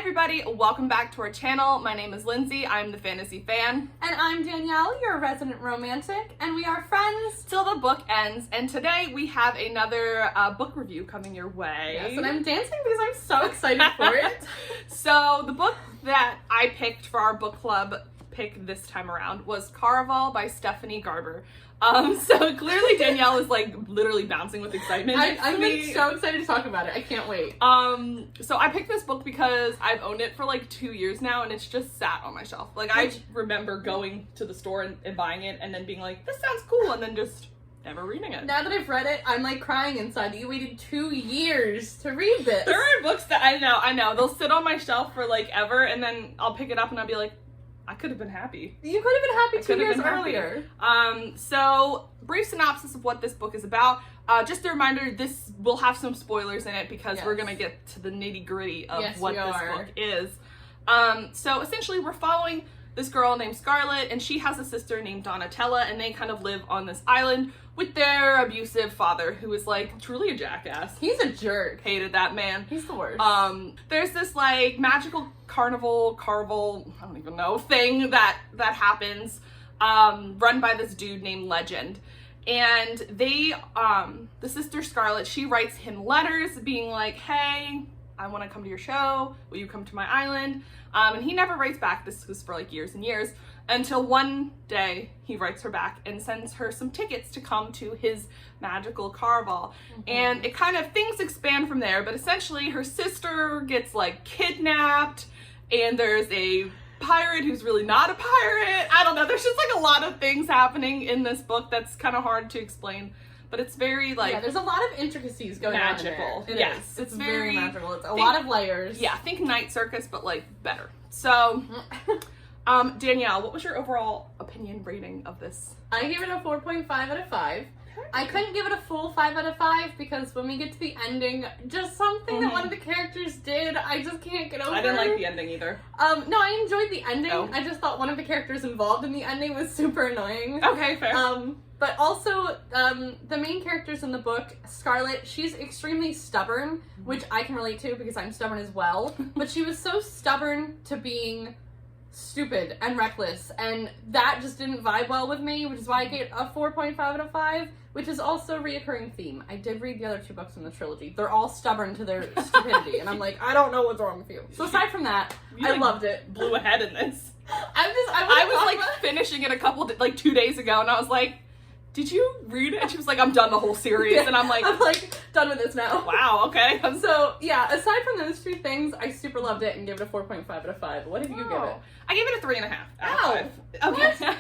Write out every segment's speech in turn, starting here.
everybody, welcome back to our channel. My name is Lindsay, I'm the fantasy fan. And I'm Danielle, your resident romantic, and we are friends Till the book ends, and today we have another book review coming your way. Yes, and I'm dancing because I'm so excited for it. So the book that I picked for our book club pick this time around was Caraval by Stephanie Garber. So clearly Danielle is like literally bouncing with excitement. I'm like so excited to talk about it. I can't wait. So I picked this book because I've owned it for like 2 years now and it's just sat on my shelf. Like I remember going to the store and buying it and then being like, this sounds cool, and then just never reading it. Now that I've read it, I'm like crying inside that you waited 2 years to read this. There are books that I know, they'll sit on my shelf for like ever and then I'll pick it up and I'll be like, I could have been happy. You could have been happy 2 years earlier. So, brief synopsis of what this book is about. Just a reminder, this will have some spoilers in it because we're going to get to the nitty gritty of what this book is. So, essentially, we're following this girl named Scarlett, and she has a sister named Donatella, and they kind of live on this island with their abusive father, who is like truly a jackass. He's a jerk. Hated that man. He's the worst. There's this like magical Caraval, I don't even know, thing that happens, run by this dude named Legend. And they, the sister Scarlett, she writes him letters being like, hey, I want to come to your show. Will you come to my island? And he never writes back. This was for like years and years, until one day he writes her back and sends her some tickets to come to his magical Caraval. And it kind of, things expand from there, but essentially her sister gets like kidnapped and there's a pirate who's really not a pirate. I don't know. There's just like a lot of things happening in this book that's kind of hard to explain. But it's very like... Yeah, there's a lot of intricacies going on in magical. there. Yes, It's very magical. It's a lot of layers. Yeah, think Night Circus, but like better. So, Danielle, what was your overall opinion rating of this? I gave it a 4.5 out of 5. I couldn't give it a full 5 out of 5 because when we get to the ending, just something that one of the characters did, I just can't get over. I didn't like the ending either. No, I enjoyed the ending. Oh. I just thought one of the characters involved in the ending was super annoying. Okay, fair. But also, the main characters in the book, Scarlett, she's extremely stubborn, which I can relate to because I'm stubborn as well. But she was so stubborn to being stupid and reckless, and that just didn't vibe well with me, which is why I gave a 4.5 out of 5, which is also a reoccurring theme. I did read the other 2 books in the trilogy. They're all stubborn to their stupidity, and I'm like, I don't know what's wrong with you. So aside from that, I loved it. Blew ahead in this. I was like finishing it 2 days ago, and I was like, did you read it? And she was like, I'm done the whole series. Yeah, and I'm like, done with this now. Wow, okay. So, yeah, aside from those 2 things, I super loved it and gave it a 4.5 out of 5. What did you give it? I gave it a 3.5 out of 5. Okay. What?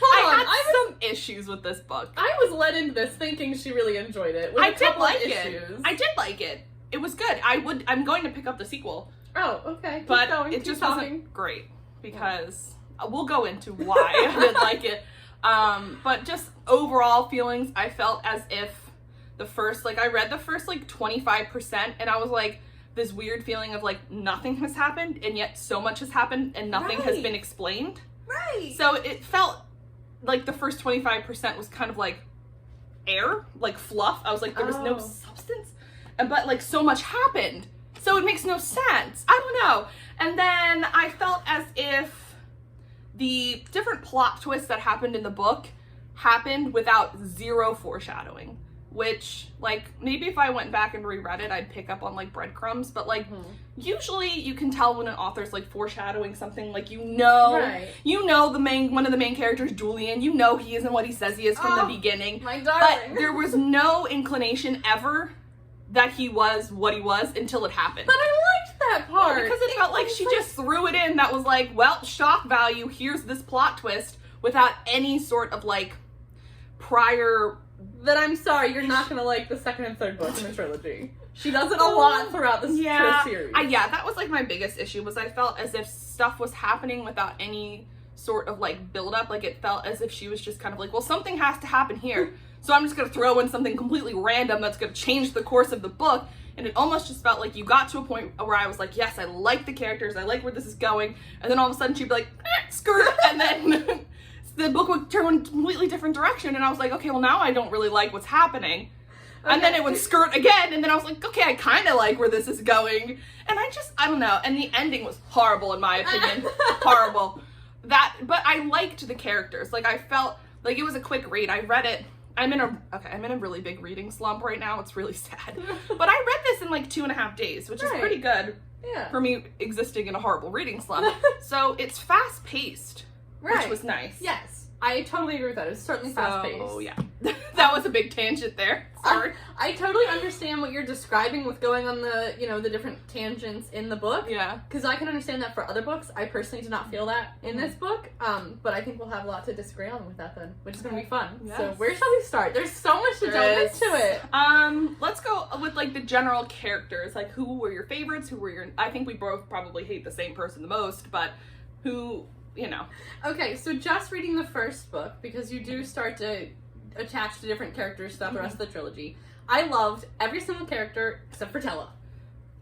I had some issues with this book. I was led into this thinking she really enjoyed it. I did like it. I did like it. It was good. I'm going to pick up the sequel. Oh, okay. But it just wasn't great because we'll go into why I didn't like it. But just overall feelings, I felt as if I read the first 25% and I was like, this weird feeling of like nothing has happened and yet so much has happened and nothing has been explained. Right. So it felt like the first 25% was kind of like air, like fluff. I was like, there was no substance, but like so much happened. So it makes no sense. I don't know. And then I felt as if the different plot twists that happened in the book happened without zero foreshadowing, which like maybe if I went back and reread it I'd pick up on like breadcrumbs, but like usually you can tell when an author's like foreshadowing something, like one of the main characters, Julian, he isn't what he says he is from the beginning. My darling. But there was no inclination ever that he was what he was until it happened. But I liked that part. Because it felt like she just threw it in that was like, well, shock value, here's this plot twist, without any sort of like prior... Then I'm sorry, you're not gonna like the second and third book in the trilogy. She does it a lot throughout the series. Yeah, that was like my biggest issue, was I felt as if stuff was happening without any sort of like build up. Like it felt as if she was just kind of like, well, something has to happen here. So I'm just going to throw in something completely random that's going to change the course of the book. And it almost just felt like you got to a point where I was like, yes, I like the characters. I like where this is going. And then all of a sudden she'd be like, skirt. And then the book would turn in a completely different direction. And I was like, okay, well now I don't really like what's happening. And then it would skirt again, and then I was like, okay, I kind of like where this is going. And I don't know. And the ending was horrible, in my opinion. Horrible. But I liked the characters. Like, I felt like it was a quick read. I read it. I'm in a really big reading slump right now. It's really sad. But I read this in like 2.5 days, which is pretty good for me existing in a horrible reading slump. So it's fast paced, which was nice. Yes. I totally agree with that. It was certainly fast-paced. Oh, yeah. That was a big tangent there. Sorry. I totally understand what you're describing with going on the, the different tangents in the book. Yeah. Because I can understand that for other books. I personally did not feel that in this book. But I think we'll have a lot to disagree on with that then, which is going to be fun. Yes. So where shall we start? There's so much to delve into it. Let's go with, like, the general characters. Like, who were your favorites? I think we both probably hate the same person the most, but who... Okay, so just reading the first book, because you do start to attach to different characters throughout the rest of the trilogy, I loved every single character except for Tella.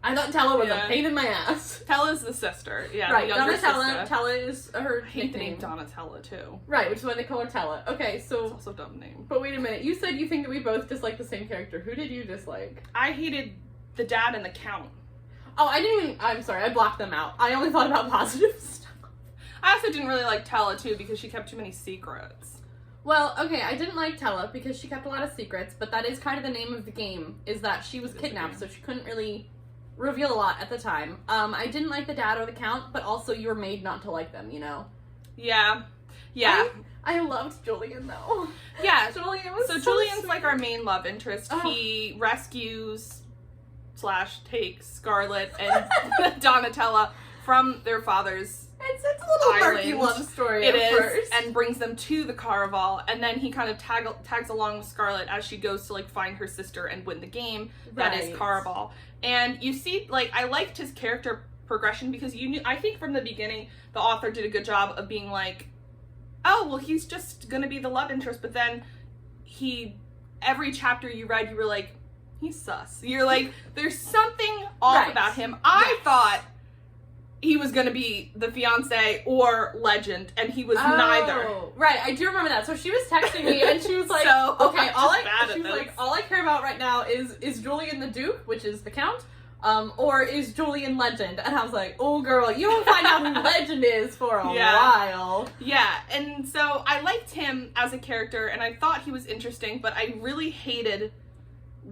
I thought Tella was a pain in my ass. Tella's the sister. Yeah, right, the younger Donatella. sister. Tella is her I hate the name nickname. Donatella, too. Right, which is why they call her Tella. Okay, so... It's also a dumb name. But wait a minute, you said you think that we both dislike the same character. Who did you dislike? I hated the dad and the count. Oh, I'm sorry, I blocked them out. I only thought about positive stuff. I also didn't really like Tella, too, because she kept too many secrets. Well, okay, I didn't like Tella because she kept a lot of secrets, but that is kind of the name of the game, is that she was kidnapped, so she couldn't really reveal a lot at the time. I didn't like the dad or the count, but also you were made not to like them, Yeah. I loved Julian, though. Yeah. Julian was so Julian's sweet. like our main love interest. Oh. He rescues / takes Scarlet and Donatella from their father's It's a little murky island. love story It at is, first. and brings them to the Caraval, and then he kind of tags along with Scarlet as she goes to, like, find her sister and win the game that is Caraval. And you see, like, I liked his character progression because I think from the beginning the author did a good job of being like, oh, well, he's just gonna be the love interest, but then every chapter you read, you were like, he's sus. You're like, there's something off about him. I thought he was going to be the fiance or Legend, and he was neither. Right, I do remember that. So she was texting me, and she was like, So, okay, all I care about right now is Julian the Duke, which is the Count, or is Julian Legend? And I was like, oh girl, you won't find out who Legend is for a while. Yeah, and so I liked him as a character, and I thought he was interesting, but I really hated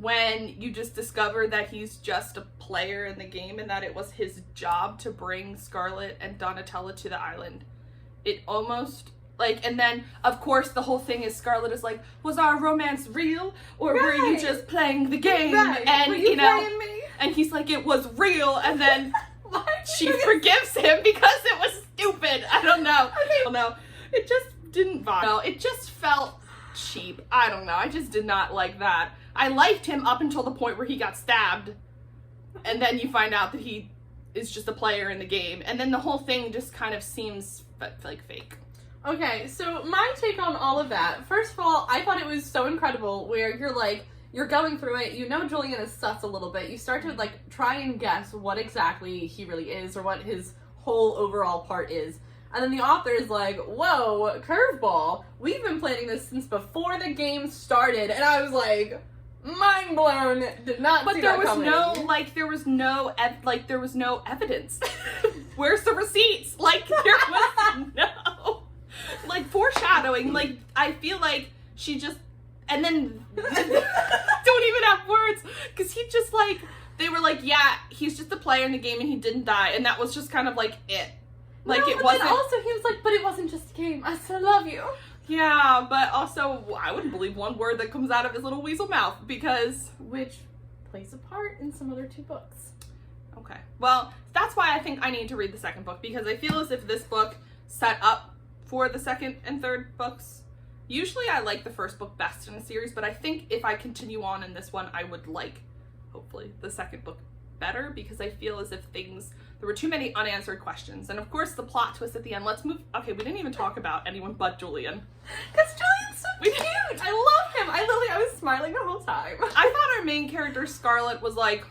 when you just discover that he's just a player in the game and that it was his job to bring Scarlet and Donatella to the island. It almost, like, and then, of course, the whole thing is Scarlet is like, was our romance real? Or were you just playing the game? And, were you playing me? And he's like, it was real, and then she forgives him because it was stupid. I don't know. I don't know. It just didn't vibe. No, it just felt cheap. I don't know. I just did not like that. I liked him up until the point where he got stabbed, and then you find out that he is just a player in the game, and then the whole thing just kind of seems like fake. Okay, so my take on all of that, first of all, I thought it was so incredible where you're going through it, Julian is sus a little bit, you start to, like, try and guess what exactly he really is, or what his whole overall part is. And then the author is like, whoa, curveball, we've been planning this since before the game started, and I was like, mind blown. Did not see that coming. There was no evidence. Where's the receipts? Like, there was no, like, foreshadowing. Like, I feel like she just, and then don't even have words, because he just, like, they were like, yeah, he's just a player in the game and he didn't die, and that was just kind of like it. Like, no, it but wasn't. Then also, he was like, but it wasn't just a game. I still love you. Yeah, but also, I wouldn't believe one word that comes out of his little weasel mouth, because... Which plays a part in some other 2 books. Okay. Well, that's why I think I need to read the second book, because I feel as if this book set up for the second and third books. Usually I like the first book best in a series, but I think if I continue on in this one, I would like, hopefully, the second book better, because I feel as if there were too many unanswered questions. And of course, the plot twist at the end. Let's move. Okay, we didn't even talk about anyone but Julian. Because Julian's so cute. I love him. I was smiling the whole time. I thought our main character, Scarlet, was like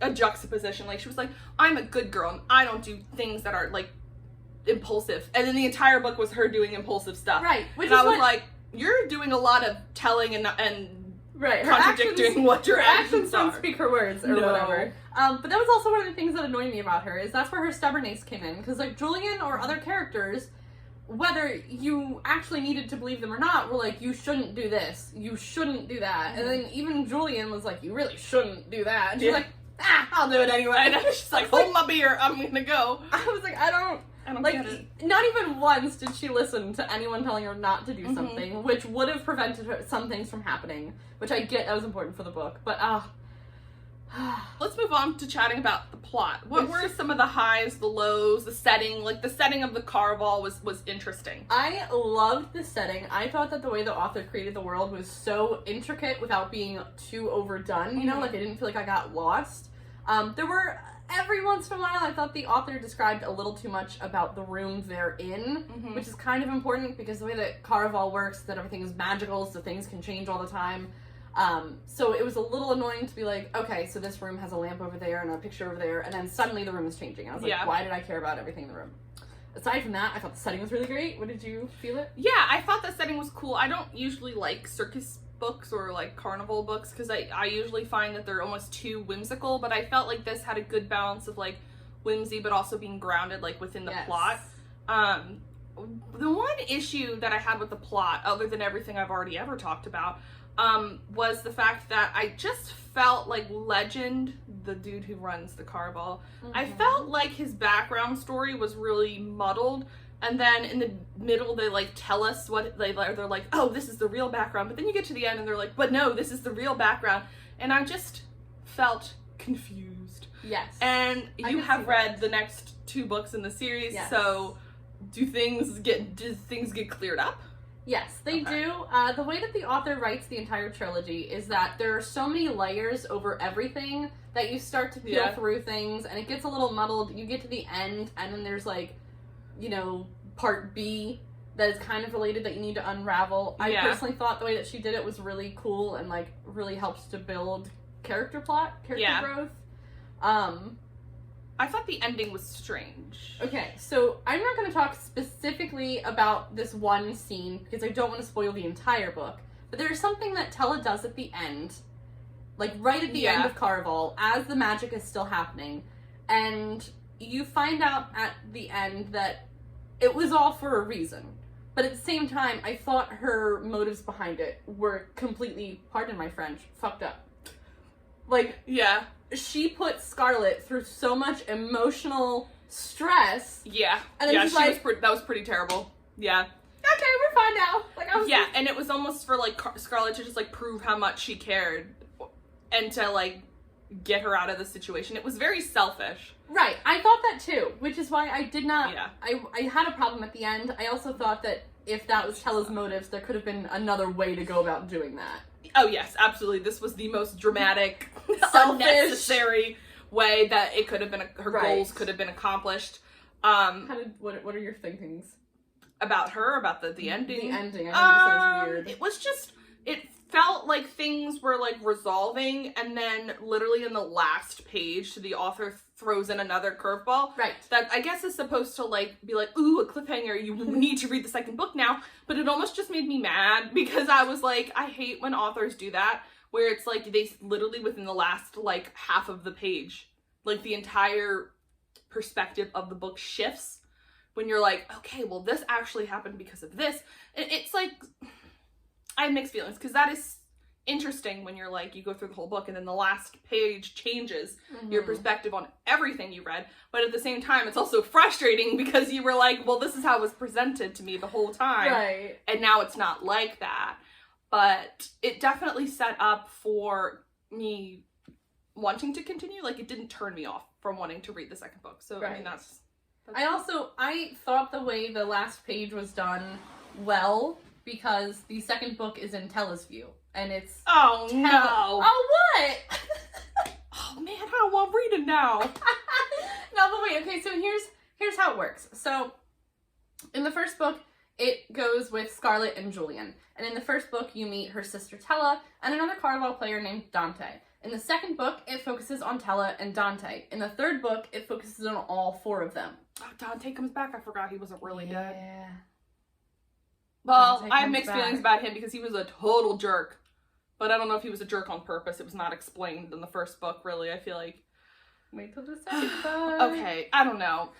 a juxtaposition. Like, she was like, I'm a good girl and I don't do things that are, like, impulsive. And then the entire book was her doing impulsive stuff. Right. And I was like, you're doing a lot of telling and Right, contradicting what your actions don't are. speak her words or whatever. But that was also one of the things that annoyed me about her, is that's where her stubbornness came in. Because, like, Julian or other characters, whether you actually needed to believe them or not, were like, you shouldn't do this, you shouldn't do that. And then even Julian was like, you really shouldn't do that. And she's like, I'll do it anyway. And she's like, hold my beer, I'm gonna go. I was like, I don't like, get it. Not even once did she listen to anyone telling her not to do something, which would have prevented some things from happening, which I get that was important for the book, but let's move on to chatting about the plot. What were some of the highs, the lows, the setting? Like, the setting of the Caraval was interesting. I loved the setting. I thought that the way the author created the world was so intricate without being too overdone, you know, like I didn't feel like I got lost. There were, every once in a while, I thought the author described a little too much about the room they're in, which is kind of important because the way that Caraval works, that everything is magical, so things can change all the time. So it was a little annoying to be like, okay, so this room has a lamp over there and a picture over there, and then suddenly the room is changing. I was like, why did I care about everything in the room? Aside from that, I thought the setting was really great. What did you feel it? Yeah, I thought the setting was cool. I don't usually like circus books or like carnival books because I usually find that they're almost too whimsical, but I felt like this had a good balance of like whimsy but also being grounded like within the plot. The one issue that I had with the plot, other than everything I've already ever talked about, was the fact that I just felt like Legend, the dude who runs the Caraval, I felt like his background story was really muddled. And then in the middle, they like tell us what they're like, oh, this is the real background. But then you get to the end and they're like, but no, this is the real background. And I just felt confused. Yes. And you have read the next 2 books in the series, so do things get cleared up? Yes, they do. The way that the author writes the entire trilogy is that there are so many layers over everything that you start to peel through things, and it gets a little muddled. You get to the end, and then there's like, you know, part B that is kind of related that you need to unravel. I personally thought the way that she did it was really cool and like really helps to build character growth. I thought the ending was strange. Okay, so I'm not going to talk specifically about this one scene because I don't want to spoil the entire book, but there's something that Tella does at the end, like right at the end of Caraval, as the magic is still happening, and you find out at the end that it was all for a reason. But at the same time, I thought her motives behind it were completely, pardon my French, fucked up. Like, she put Scarlet through so much emotional stress. Yeah. And then she's like, that was pretty terrible. Yeah. Okay, we're fine now. Like, I was and it was almost for like Scarlet to just like prove how much she cared and to like get her out of the situation. It was very selfish. Right. I thought that too, which is why I did not. I had a problem at the end. I also thought that if that was Tella's motives, there could have been another way to go about doing that. Oh yes, absolutely. This was the most dramatic, unnecessary way that it could have been. Her goals could have been accomplished. What are your thinkings about her? About the ending? The ending. I know this is weird. It was just. It felt like things were like resolving, and then literally in the last page, the author throws in another curveball. Right. That I guess is supposed to like be like, ooh, a cliffhanger, you need to read the second book now. But it almost just made me mad because I was like, I hate when authors do that, where it's like they literally within the last like half of the page, like the entire perspective of the book shifts when you're like, okay, well this actually happened because of this. And it's like, I have mixed feelings because that is interesting when you're like, you go through the whole book and then the last page changes your perspective on everything you read. But at the same time, it's also frustrating because you were like, well, this is how it was presented to me the whole time. Right. And now it's not like that. But it definitely set up for me wanting to continue. Like, it didn't turn me off from wanting to read the second book. So, I mean, that's I thought the way the last page was done well, because the second book is in Tella's view. And it's... Oh, no. Oh, what? Oh, man, I don't want to read it now. No, but wait, okay, so here's how it works. So, in the first book, it goes with Scarlet and Julian. And in the first book, you meet her sister Tella and another Caraval player named Dante. In the second book, it focuses on Tella and Dante. In the third book, it focuses on all 4 of them. Oh, Dante comes back. I forgot he wasn't really dead. Well, I have mixed feelings about him because he was a total jerk But I don't know if he was a jerk on purpose. It was not explained in the first book, really. I feel like... Wait till the second book. Okay, I don't know.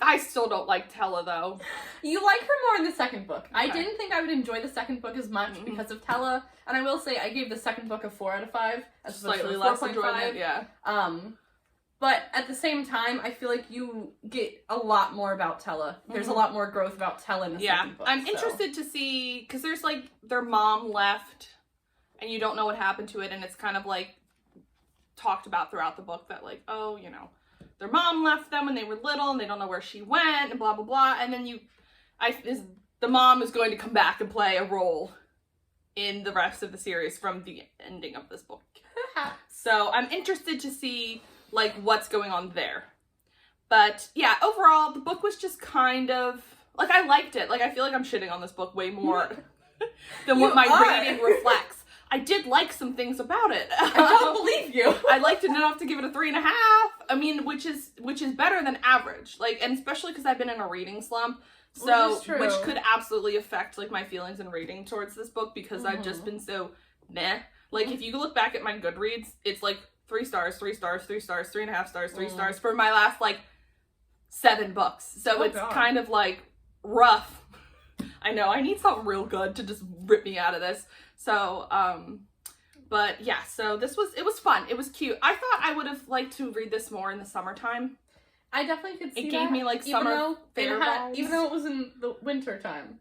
I still don't like Tella, though. You like her more in the second book. Okay. I didn't think I would enjoy the second book as much because of Tella. And I will say, I gave the second book a 4 out of 5. Slightly less enjoyment, yeah. But at the same time, I feel like you get a lot more about Tella. There's a lot more growth about Tella in the second book. I'm interested to see, because there's like, their mom left, and you don't know what happened to it, and it's kind of like talked about throughout the book that like, oh, you know, their mom left them when they were little, and they don't know where she went, and blah, blah, blah, and then the mom is going to come back and play a role in the rest of the series from the ending of this book. So I'm interested to see like what's going on there. But yeah, overall the book was just kind of like, I liked it. Like I feel like I'm shitting on this book way more than what my rating reflects. I did like some things about it. I don't believe you. I liked it enough to give it a 3.5. I mean, which is better than average. Like, and especially because I've been in a reading slump. So, which could absolutely affect like my feelings and rating towards this book because I've just been so meh. Like if you look back at my Goodreads, it's like 3 stars, 3 stars, 3 stars, 3.5 stars, 3 stars for my last like 7 books. So it's kind of like rough. I know I need something real good to just rip me out of this. So, but yeah, so it was fun. It was cute. I thought I would have liked to read this more in the summertime. I definitely could see it gave me like summer fair vibes. Even though it was in the winter time.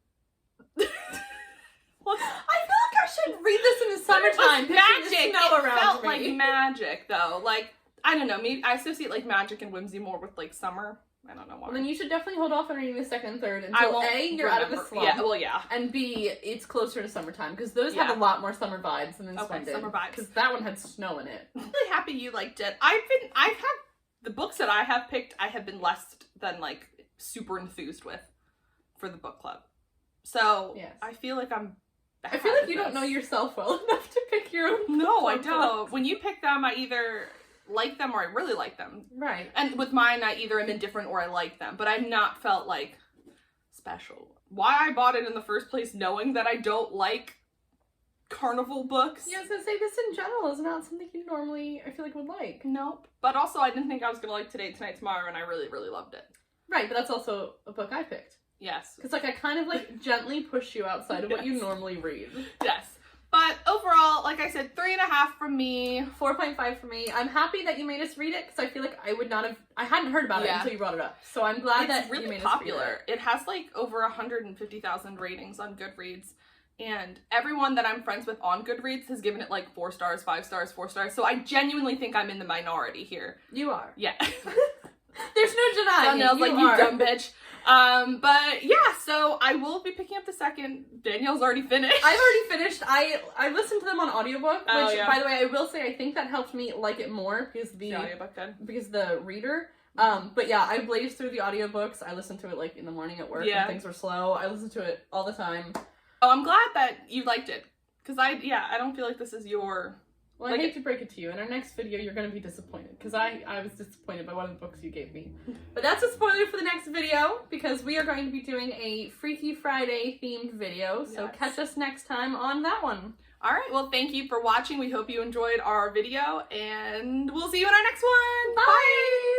Well, I feel like I should read this in the summertime. Magic. Snow It around felt me. like magic though. Like I don't know. Maybe I associate like magic and whimsy more with like summer. I don't know why. Well, then you should definitely hold off on reading the second and third until A, you're out of the slump. Yeah, well, yeah. And B, it's closer to summertime because those have a lot more summer vibes than this one did. Summer vibes. Because that one had snow in it. I'm really happy you liked it. I've had the books that I have picked. I have been less than like super enthused with for the book club. So yes. I feel like I feel like you don't know yourself well enough to pick your own. No, I don't. Books. When you pick them, I either like them or I really like them. Right. And with mine, I either am indifferent or I like them, but I've not felt like special. Why I bought it in the first place, knowing that I don't like carnival books. Yeah, I was gonna say this in general is not something you normally, I feel like, would like. Nope. But also, I didn't think I was gonna like Today, Tonight, Tomorrow, and I really, really loved it. Right, but that's also a book I picked. Yes. Because like I kind of like gently push you outside of what you normally read. Yes. But overall, like I said, 3.5 from me. 4.5 for me. I'm happy that you made us read it because I feel like I hadn't heard about it until you brought it up. So I'm glad that really you made popular. us read it. It has like over 150,000 ratings on Goodreads. And everyone that I'm friends with on Goodreads has given it like 4 stars, 5 stars, 4 stars. So I genuinely think I'm in the minority here. You are. Yeah. There's no denying Danielle's like, you dumb bitch. But yeah, so I will be picking up the second. Danielle's already finished. I've already finished. I listened to them on audiobook, which by the way, I will say I think that helped me like it more because the audiobook did. Because the reader. But yeah, I blazed through the audiobooks. I listened to it like in the morning at work when things were slow. I listened to it all the time. Oh, I'm glad that you liked it. Because I don't feel like this is your... Well, I hate to break it to you. In our next video, you're going to be disappointed. Because I was disappointed by one of the books you gave me. But that's a spoiler for the next video. Because we are going to be doing a Freaky Friday themed video. So catch us next time on that one. Alright, well thank you for watching. We hope you enjoyed our video. And we'll see you in our next one. Bye!